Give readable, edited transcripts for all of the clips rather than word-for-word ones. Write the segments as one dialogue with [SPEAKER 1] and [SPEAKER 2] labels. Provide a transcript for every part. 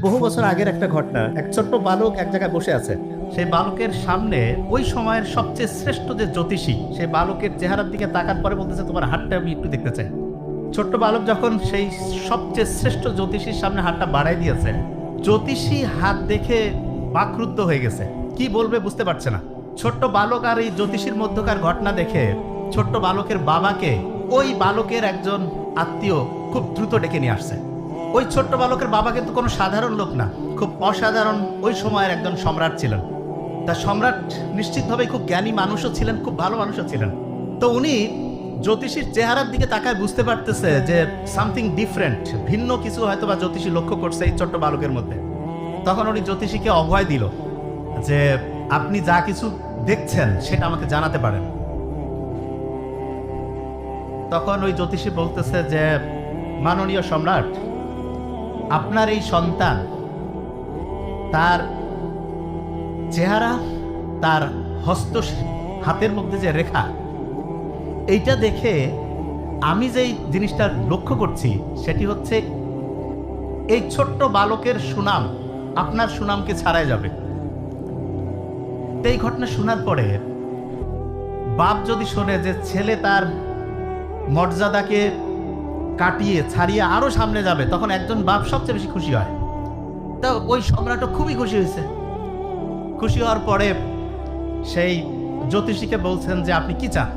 [SPEAKER 1] বহু বছর আগের একটা ঘটনা। এক ছোট্ট বালক এক জায়গায় বসে আছে। সেই বালকের সামনে ওই সময়ের সবচেয়ে শ্রেষ্ঠ যে জ্যোতিষী, সেই বালকের চেহারার দিকে তাকার পরে বলতেছে, তোমার হাতটা আমি একটু দেখতে চাই। ছোট্ট বালক যখন সেই সবচেয়ে শ্রেষ্ঠ জ্যোতিষীর সামনে হাতটা বাড়াই দিয়েছে, জ্যোতিষী হাত দেখে বাকরুদ্ধ হয়ে গেছে, কি বলবে বুঝতে পারছে না। ছোট্ট বালক আর এই জ্যোতিষীর মধ্যকার ঘটনা দেখে ছোট্ট বালকের বাবাকে ওই বালকের একজন আত্মীয় খুব দ্রুত ডেকে নিয়ে আসছে। ওই ছোট্ট বালকের বাবা কিন্তু কোনো সাধারণ লোক না, খুব অসাধারণ ওই সময়ের একজন সম্রাট ছিলেন। তা সম্রাট নিশ্চিতভাবেই খুব জ্ঞানী মানুষও ছিলেন, খুব ভালো মানুষও ছিলেন। তো উনি জ্যোতিষীর চেহারার দিকে তাকায় বুঝতে পারতেছে যে সামথিং ডিফারেন্ট, ভিন্ন কিছু হয়তো বা জ্যোতিষী লক্ষ্য করছে এই ছোট্ট বালকের মধ্যে। তখন উনি জ্যোতিষীকে অভয় দিল যে আপনি যা কিছু দেখছেন সেটা আমাকে জানাতে পারেন। তখন ওই জ্যোতিষী বলতেছে যে মাননীয় সম্রাট, আপনার এই সন্তান, তার চেহারা, তার হাতের মধ্যে যে রেখা, এইটা দেখে আমি যেই জিনিসটা লক্ষ্য করছি সেটি হচ্ছে এই ছোট্ট বালকের সুনাম আপনার সুনামকে ছাড়াই যাবে। এই ঘটনা শোনার পরে বাপ যদি শোনে যে ছেলে তার মর্যাদাকে কাটিয়ে ছাড়িয়ে আরো সামনে যাবে, তখন একজন বাপ সবচেয়ে বেশি খুশি হয়। তো ওই সম্রাটও খুবই খুশি হয়েছে। খুশি হওয়ার পরে সেই জ্যোতিষীকে বলছেন যে আপনি কি চান।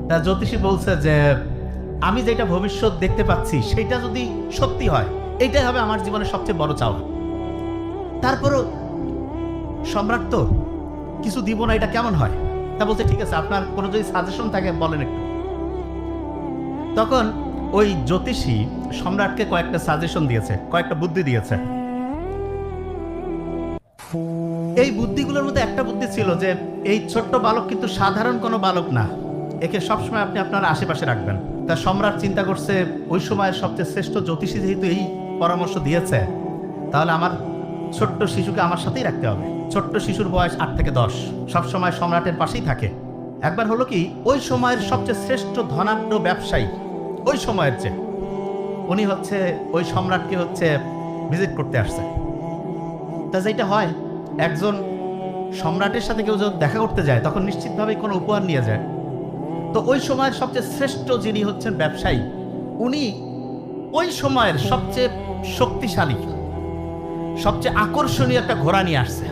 [SPEAKER 1] তা জ্যোতিষী বলছে যে আমি যেটা ভবিষ্যৎ দেখতে পাচ্ছি সেটা যদি সত্যি হয়, এইটাই হবে আমার জীবনের সবচেয়ে বড় চাওয়া। তারপরও সম্রাট তো কিছু দিব না, এটা কেমন হয়। তা বলছে ঠিক আছে, আপনার কোনো যদি সাজেশন থাকে বলেন একটু। তখন ওই জ্যোতিষী সম্রাটকে কয়েকটা সাজেশন দিয়েছে, কয়েকটা বুদ্ধি দিয়েছে। এই বুদ্ধিগুলোর মধ্যে একটা বুদ্ধি ছিল যে এই ছোট্ট বালক কিন্তু সাধারণ কোনো বালক না, একে সবসময় আপনি আপনার আশেপাশে রাখবেন। তা সম্রাট চিন্তা করছে ওই সময়ের সবচেয়ে শ্রেষ্ঠ জ্যোতিষী যেহেতু এই পরামর্শ দিয়েছে, তাহলে আমার ছোট্ট শিশুকে আমার সাথেই রাখতে হবে। ছোট্ট শিশুর বয়স 8 থেকে 10, সবসময় সম্রাটের পাশেই থাকে। একবার হলো কি, ওই সময়ের সবচেয়ে শ্রেষ্ঠ ধনাঢ্য ব্যবসায়ী ওই সময়ের চেয়ে, উনি হচ্ছে ওই সম্রাটকে ভিজিট করতে আসছে। তা যেটা হয়, একজন সম্রাটের সাথে কেউ যখন দেখা করতে যায় তখন নিশ্চিতভাবে কোনো উপহার নিয়ে যায়। তো ওই সময়ের সবচেয়ে শ্রেষ্ঠ যিনি হচ্ছেন ব্যবসায়ী, উনি ওই সময়ের সবচেয়ে শক্তিশালী, সবচেয়ে আকর্ষণীয় একটা ঘোড়া নিয়ে আসছে।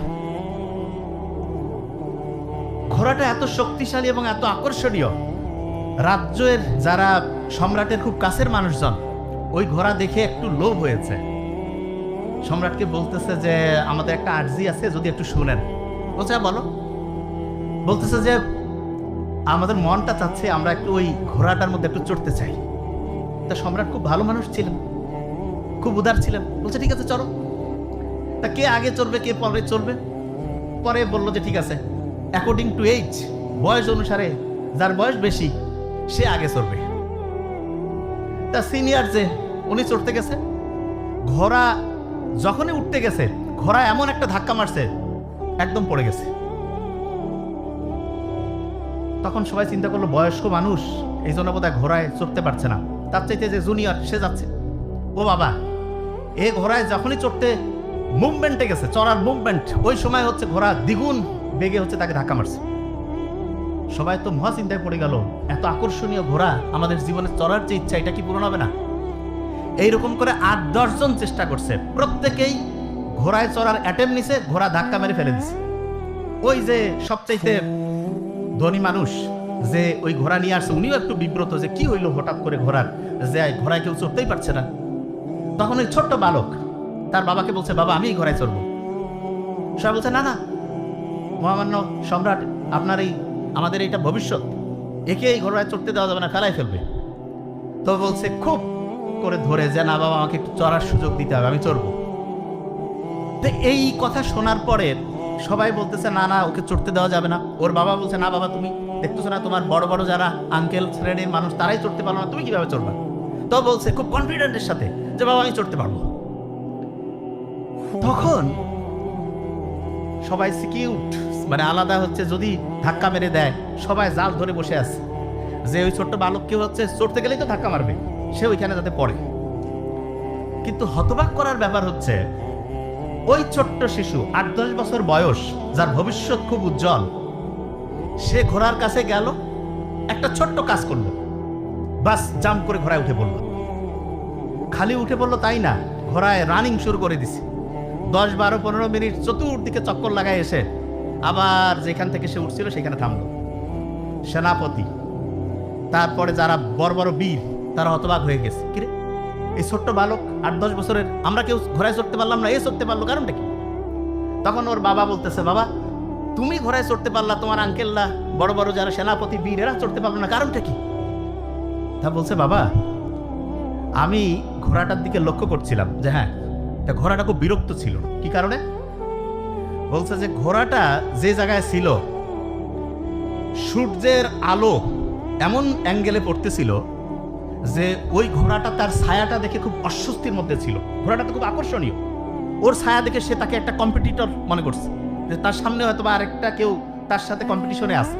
[SPEAKER 1] ঘোড়াটা এত শক্তিশালী এবং এত আকর্ষণীয়, রাজ্যের যারা সম্রাটের খুব কাছের মানুষজন ওই ঘোড়া দেখে একটু লোভ হয়েছে। সম্রাটকে বলতেছে যে আমাদের একটা আর্জি আছে, যদি একটু শুনেন। বলছে বলো। বলতেছে যে আমাদের মনটা চাচ্ছে আমরা একটু ওই ঘোড়াটার মধ্যে একটু চড়তে চাই। তা সম্রাট খুব ভালো মানুষ ছিলেন, খুব উদার ছিলেন। বলছে ঠিক আছে চলো। তা কে আগে চড়বে কে পরে চড়বে, পরে বললো যে ঠিক আছে, অ্যাকর্ডিং টু এইজ, বয়স অনুসারে যার বয়স বেশি সে আগে চড়বে। তা সিনিয়র যে উনি চড়তে গেছে, ঘোড়া যখনই উঠতে গেছে ঘোড়া এমন একটা ধাক্কা মারছে একদম পড়ে গেছে। তখন সবাই চিন্তা করলো বয়স্ক মানুষ, এই জন্য বোধহয় ঘোড়ায় চড়তে পারছে না, তার চাইতে যে জুনিয়র সে যাচ্ছে। ও বাবা, এ ঘোড়ায় যখনই চড়তে মুভমেন্টে গেছে, চড়ার মুভমেন্ট, ওই সময় ঘোড়া দ্বিগুণ বেগে তাকে ধাক্কা মারছে। সবাই তো মহা চিন্তায় পড়ে গেল, এত আকর্ষণীয় ঘোড়া, আমাদের জীবনে চড়ার যে ইচ্ছা এটা কি পূরণ হবে না। এইরকম করে 8-10 জন চেষ্টা করছে, প্রত্যেকেই ঘোড়ায় চড়ার অ্যাটেম্প নিছে, ঘোড়া ধাক্কা মেরে ফেলে দিছে। ওই যে সবচাইতে ধনী মানুষ যে ওই ঘোড়া নিয়ে আসছে, উনিও একটু বিব্রত যে কি হইলো হঠাৎ করে ঘোড়ার, যে ঘোড়ায় কেউ চড়তেই পারছে না। তখন ওই ছোট্ট বালক তার বাবাকে বলছে, বাবা আমি এই ঘোড়ায় চড়বো। সবাই বলছে না না, মহামান্য সম্রাট, আপনার আমাদের এইটা ভবিষ্যৎ, একে এই ঘোড়ায় চড়তে দেওয়া যাবে না, ফেলাই ফেলবে। তো বলছে খুব করে ধরে যে না বাবা, আমাকে একটু চড়ার সুযোগ দিতে হবে, আমি চড়বো। তো এই কথা শোনার পরে সবাই বলতেছে না না, ওকে চড়তে দেওয়া যাবে না। ওর বাবা বলছে না বাবা, তুমি দেখতেছো না তোমার বড় বড় যারা আঙ্কেল শ্রেণীর মানুষ তারাই চড়তে পারলো না, তুমি কিভাবে চড়বা। তো বলছে খুব কনফিডেন্টের সাথে যে বাবা আমি চড়তে পারবো। তখন সবাই সিকিউট, মানে আলাদা যদি ধাক্কা মেরে দেয়, সবাই জাল ধরে বসে আছে যে ওই ছোট্ট বালককে চড়তে গেলেই তো ধাক্কা মারবে, সে ওইখানে যাতে পড়ে। কিন্তু হতবাক করার ব্যাপার হচ্ছে ওই ছোট্ট শিশু 8-10 বছর বয়স, যার ভবিষ্যৎ খুব উজ্জ্বল, সে ঘোড়ার কাছে গেল, একটা ছোট্ট কাজ করলো, বাস জাম্প করে ঘোড়ায় উঠে পড়লো। খালি উঠে পড়লো তাই না, ঘোড়ায় রানিং শুরু করে দিছে। 10-12-15 মিনিট চতুর্দিকে চক্কর লাগায় এসে আবার যেখান থেকে সে উঠছিল সেখানে থামলো। সেনাপতি, তারপরে যারা বড় বড় বীর, তারা হতবাক হয়ে গেছে, কিরে এই ছোট্ট বালক 8-10 বছরের, আমরা কেউ ঘোড়ায় চড়তে পারলাম না, এ চড়তে পারলো, কারণটা কি? তখন ওর বাবা বলতেছে, বাবা তুমি ঘোড়ায় চড়তে পারলা, তোমার আঙ্কেলরা বড় বড় যারা সেনাপতি বীর, এরা চড়তে পারলো না, কারণটা কি? তা বলছে, বাবা আমি ঘোড়াটার দিকে লক্ষ্য করছিলাম যে হ্যাঁ, ঘোড়াটা খুব বিরক্ত ছিল। কি কারণে? বলছে যে ঘোড়াটা যে জায়গায় ছিল, সূর্যের আলো এমন অ্যাঙ্গেলে পড়তেছিল যে ওই ঘোড়াটা তার ছায়াটা দেখে খুব অস্বস্তির মধ্যে ছিল। ঘোড়াটা তো খুব আকর্ষণীয়, ওর ছায়া দেখে সে তাকে একটা কম্পিটিটর মনে করছে, যে তার সামনে হয়তো বা আরেকটা কেউ তার সাথে কম্পিটিশনে আছে।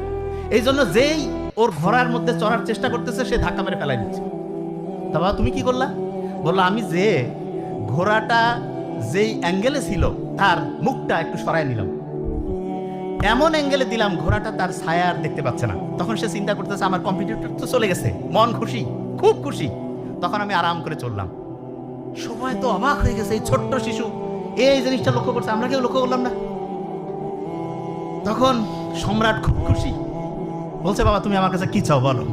[SPEAKER 1] এই জন্য যেই ওর ঘোড়ার মধ্যে চড়ার চেষ্টা করতেছে, সে ধাক্কা মেরে ফেলাই দিচ্ছে। তা বাবা তুমি কি করলা? বললো, আমি যে ঘোড়াটা যেই অ্যাঙ্গেলে ছিল তার মুখটা একটু সরায় নিলাম, এমন অ্যাঙ্গেলে দিলাম ঘোড়াটা তার ছায়া আর দেখতে পাচ্ছে না। তখন সে চিন্তা করতেছে আমার কম্পিটিটর তো চলে গেছে, মন খুশি, খুব খুশি। তখন আমি আরাম করে চললাম। সবাই তো অবাক হয়ে গেছে, এই ছোট্ট শিশু এই জিনিসটা লক্ষ্য করছে, আমরা কেউ লক্ষ্য করলাম না। তখন সম্রাট খুব খুশি, বলছে, বাবা তুমি আমার কাছে কি চাও বলো।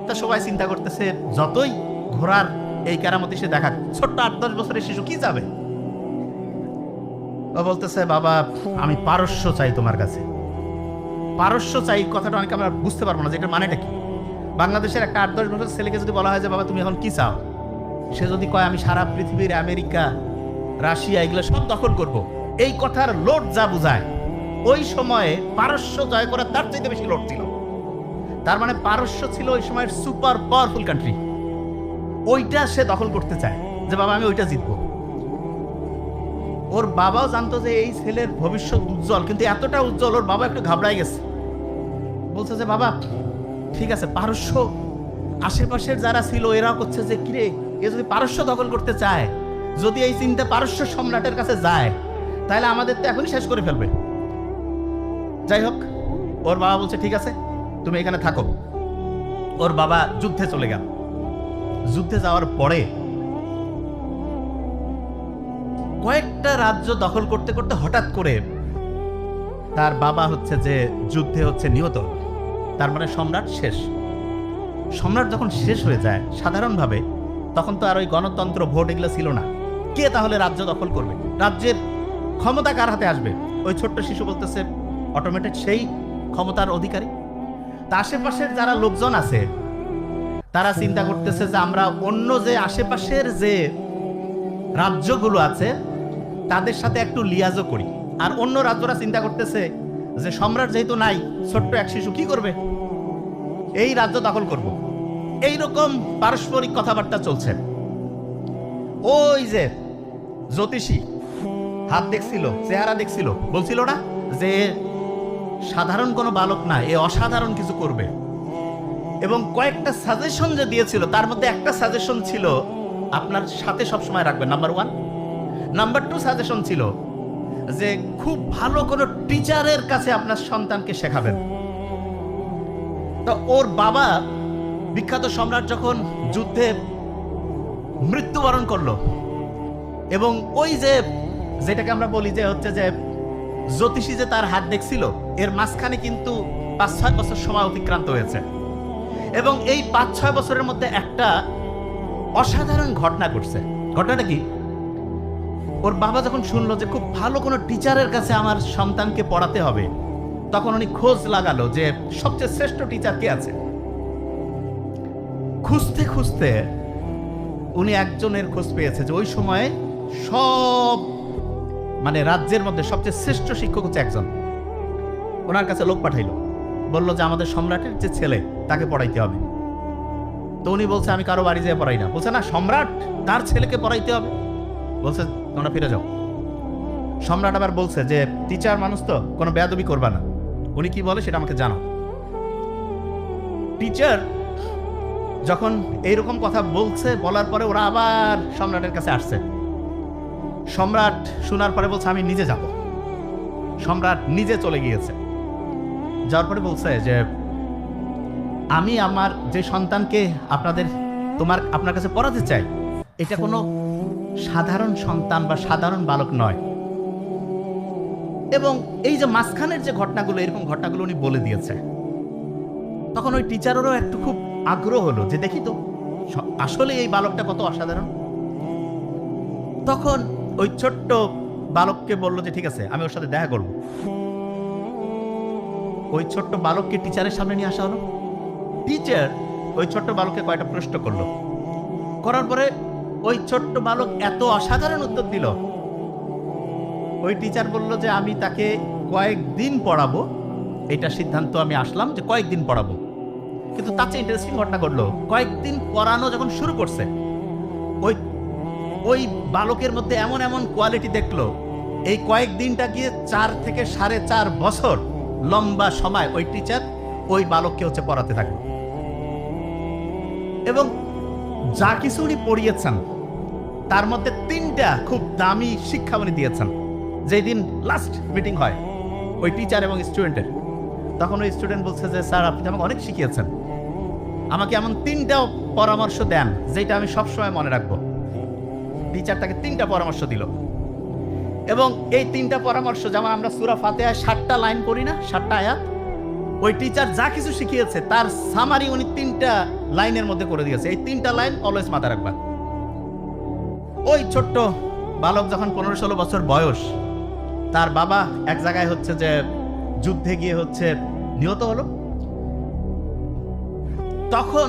[SPEAKER 1] তা সবাই চিন্তা করতেছে, যতই ঘোড়ার এই কেরামতি সে দেখা, ছোট্ট 8-10 বছরের শিশু কি যাবে। ও বলতেছে, বাবা আমি পারস্য চাই তোমার কাছে। পারস্য চাই কথাটা অনেকে আমরা বুঝতে পারবো না যে এটার মানেটা কি। বাংলাদেশের একটা 8-10 বছর ছেলেকে যদি বলা হয় যে বাবা তুমি এখন কি চাও, সে যদি কয় আমি সারা পৃথিবীর আমেরিকা, রাশিয়া এগুলো সব দখল করব, এই কথার লোড যা বুঝায়, ওই সময়ে পারস্য জয় করার তার চাইতে বেশি লোড ছিল। তার মানে পারস্য ছিল ওই সময়ের সুপার পাওয়ারফুল কান্ট্রি, ওইটা সে দখল করতে চায়, যে বাবা আমি ওইটা জিতবো। ওর বাবাও জানতো যে এই ছেলের ভবিষ্যৎ উজ্জ্বল, কিন্তু এতটা উজ্জ্বল ওর বাবা একটু ঘাবড়ায় গেছে। বলছে যে বাবা ঠিক আছে, পারস্য আশেপাশের যারা ছিল এরাও করছে যে কিরে এ যদি পারস্য দখল করতে চায়, যদি এই চিন্তা পারস্য সম্রাটের কাছে যায়, তাহলে আমাদের তো এখনই শেষ করে ফেলবে। যাই হোক, ওর বাবা বলছে ঠিক আছে তুমি এখানে থাকো। ওর বাবা যুদ্ধে চলে গেল। যুদ্ধে যাওয়ার পরে কয়েকটা রাজ্য দখল করতে করতে হঠাৎ করে তার বাবা হচ্ছে যে যুদ্ধে হচ্ছে নিহত। তার মানে সম্রাট শেষ। সম্রাট যখন শেষ হয়ে যায় সাধারণভাবে, তখন তো আর ওই গণতন্ত্র ভোট এগুলো ছিল না। কে তাহলে রাজ্য দখল করবে? রাজ্যের ক্ষমতা কার হাতে আসবে? ওই ছোট্ট শিশু বলতেছে অটোমেটেড সেই ক্ষমতার অধিকারী। তা আশেপাশের যারা লোকজন আছে তারা চিন্তা করতেছে যে আমরা অন্য যে আশেপাশের যে রাজ্যগুলো আছে তাদের সাথে একটু লিয়াজও করি। আর অন্য রাজ্যরা চিন্তা করতেছে যে সম্রাট যেহেতু নাই, ছোট্ট এক শিশু কি করবে, এই রাজ্য দখল করব। এইরকম পারস্পরিক কথাবার্তা চলছে। ওই যে জ্যোতিষী হাত দেখছিল, চেহারা দেখছিল, বলছিল না যে সাধারণ কোনো বালক না, এ অসাধারণ কিছু করবে। এবং কয়েকটা সাজেশন যে দিয়েছিল, তার মধ্যে একটা সাজেশন ছিল আপনার সাথে সবসময় রাখবেন, নাম্বার 1। নাম্বার 2 সাজেশন ছিল যে খুব ভালো কোনো টিচারের কাছে আপনার সন্তানকে শেখাবেন। তো ওর বাবা বিখ্যাত সম্রাট যখন যুদ্ধে মৃত্যুবরণ করলো, এবং ওই যে যেটাকে আমরা বলি যে হচ্ছে যে জ্যোতিষী যে তার হাত দেখছিল, এর মাঝখানে কিন্তু 5-6 বছর সময় অতিক্রান্ত হয়েছে। এবং এই 5-6 বছরের মধ্যে একটা অসাধারণ ঘটনা ঘটছে। ঘটনাটা কি? ওর বাবা যখন শুনলো যে খুব ভালো কোনো টিচারের কাছে আমার সন্তানকে পড়াতে হবে, তখন উনি খোঁজ লাগালো যে সবচেয়ে শ্রেষ্ঠ টিচার কে আছে। খুঁজতে খুঁজতে উনি একজনের খোঁজ পেয়েছে যে ওই সময়ে সব মানে রাজ্যের মধ্যে সবচেয়ে শ্রেষ্ঠ শিক্ষক হচ্ছে একজন। ওনার কাছে লোক পাঠাইলো, বললো যে আমাদের সম্রাটের যে ছেলে তাকে পড়াইতে হবে। তো উনি বলছে আমি কারো বাড়ি যেয়ে পড়াই না। বলছে না, সম্রাট তার ছেলেকে পড়াইতে হবে। বলছে তোমরা ফিরে যাও। সম্রাট আবার বলছে যে টিচার মানুষ তো, কোনো বেয়াদবি করবা না। উনি কি বলে সেটা আমাকে জানাও। টিচার যখন এইরকম কথা বলছে, বলার পরে ওরা আবার সম্রাটের কাছে আসছে। সম্রাট শোনার পরে বলছে আমি নিজে যাব। সম্রাট নিজে চলে গিয়েছে। যাওয়ার পরে বলছে যে আমি আমার যে সন্তানকে আপনার কাছে পড়াতে চাই, এটা কোনো সাধারণ সন্তান বা সাধারণ বালক নয়। এবং এই যে মাঝখানের যে ঘটনাগুলো, এরকম ঘটনাগুলো উনি বলে দিয়েছে। তখন ওই টিচারেরও একটু খুব আগ্রহ হলো যে দেখি তো আসলে এই বালকটা কত অসাধারণ। তখন ওই ছোট্ট বালককে বললো যে ঠিক আছে, আমি ওর সাথে দেখা করব। ওই ছোট্ট বালককে টিচারের সামনে নিয়ে আসা হলো। টিচার ওই ছোট্ট বালককে কয়েকটা প্রশ্ন করলো। করার পরে ওই ছোট্ট বালক এত অসাধারণ উত্তর দিল। ওই টিচার বলল যে আমি তাকে কয়েকদিন পড়াবো, এটা সিদ্ধান্ত আমি আসলাম যে কয়েকদিন পড়াবো। কিন্তু তার চেয়ে ইন্টারেস্টিং ঘটনা ঘটলো, কয়েকদিন পড়ানো যখন শুরু করছে, ওই বালকের মধ্যে এমন এমন কোয়ালিটি দেখলো, এই কয়েকদিনটা গিয়ে 4 থেকে 4.5 বছর লম্বা সময় ওই টিচার ওই বালককে পড়াতে থাকলো। এবং যা কিছু উনি পড়িয়েছেন তার মধ্যে 3টা খুব দামি শিক্ষা উনি দিয়েছেন। যেই দিন লাস্ট মিটিং হয় ওই টিচার এবং স্টুডেন্টের, তখন ওই স্টুডেন্ট বলছে যে স্যার আপনি আমাকে অনেক শিখিয়েছেন, আমাকে এমন 3টা পরামর্শ দেন যেটা আমি সবসময় মনে রাখবো। টিচার তাকে 3টা পরামর্শ দিল। এবং এই 3টা পরামর্শ, যেমন আমরা সূরা ফাতিহায় 7টা লাইন পড়ি না, 7টা আয়াত, ওই টিচার যা কিছু শিখিয়েছে তার সামারি উনি 3টা লাইনের মধ্যে করে দিয়েছে। এই 3টা লাইন অলওয়েজ মাথায় রাখবা। ওই ছোট্ট বালক যখন 15-16 বছর বয়স, তার বাবা এক জায়গায় যে যুদ্ধে গিয়ে নিহত হলো। তখন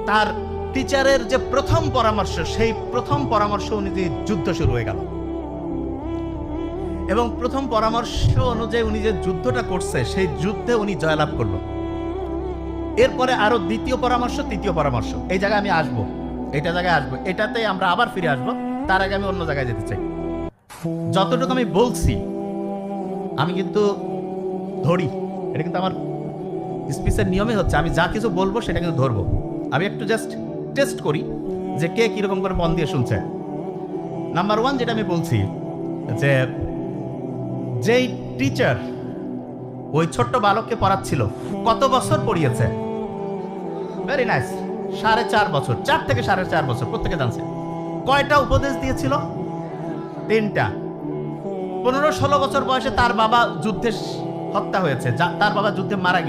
[SPEAKER 1] তার টিচারের যে প্রথম পরামর্শ, সেই প্রথম পরামর্শ অনুযায়ী যুদ্ধ শুরু হয়ে গেল। এবং প্রথম পরামর্শ অনুযায়ী উনি যে যুদ্ধটা করছে, সেই যুদ্ধে উনি জয়লাভ করলো। এরপরে আরো দ্বিতীয় পরামর্শ, তৃতীয় পরামর্শ, এই জায়গায় আমি আসবো, এটা জায়গায় আসবো, এটাতে আমরা আবার ফিরে আসবো। তার আগে আমি অন্য জায়গায় যেতে চাই। যতটুকু আমি বলছি আমি কিন্তু ধরি, এটা কিন্তু আমার স্পিচের নিয়মে আমি যা কিছু বলবো সেটা কিন্তু ধরবো। আমি একটু জাস্ট টেস্ট করি যে কে কিরকম করে মন দিয়ে শুনছে। নাম্বার 1 যেটা আমি বলছি, যে যেই টিচার ওই ছোট্ট বালককে পড়াচ্ছিল কত বছর পড়িয়েছে? ভেরি নাইস, 4.5 বছর, 4 থেকে 4.5 বছর, প্রত্যেকে জানছে। কয়টা উপদেশ দিয়েছিল? 3টা। 15-16 বছর বয়সে তার বাবা যুদ্ধে হত্যা হয়েছে, তার বাবা যুদ্ধে মারা গিয়েছে।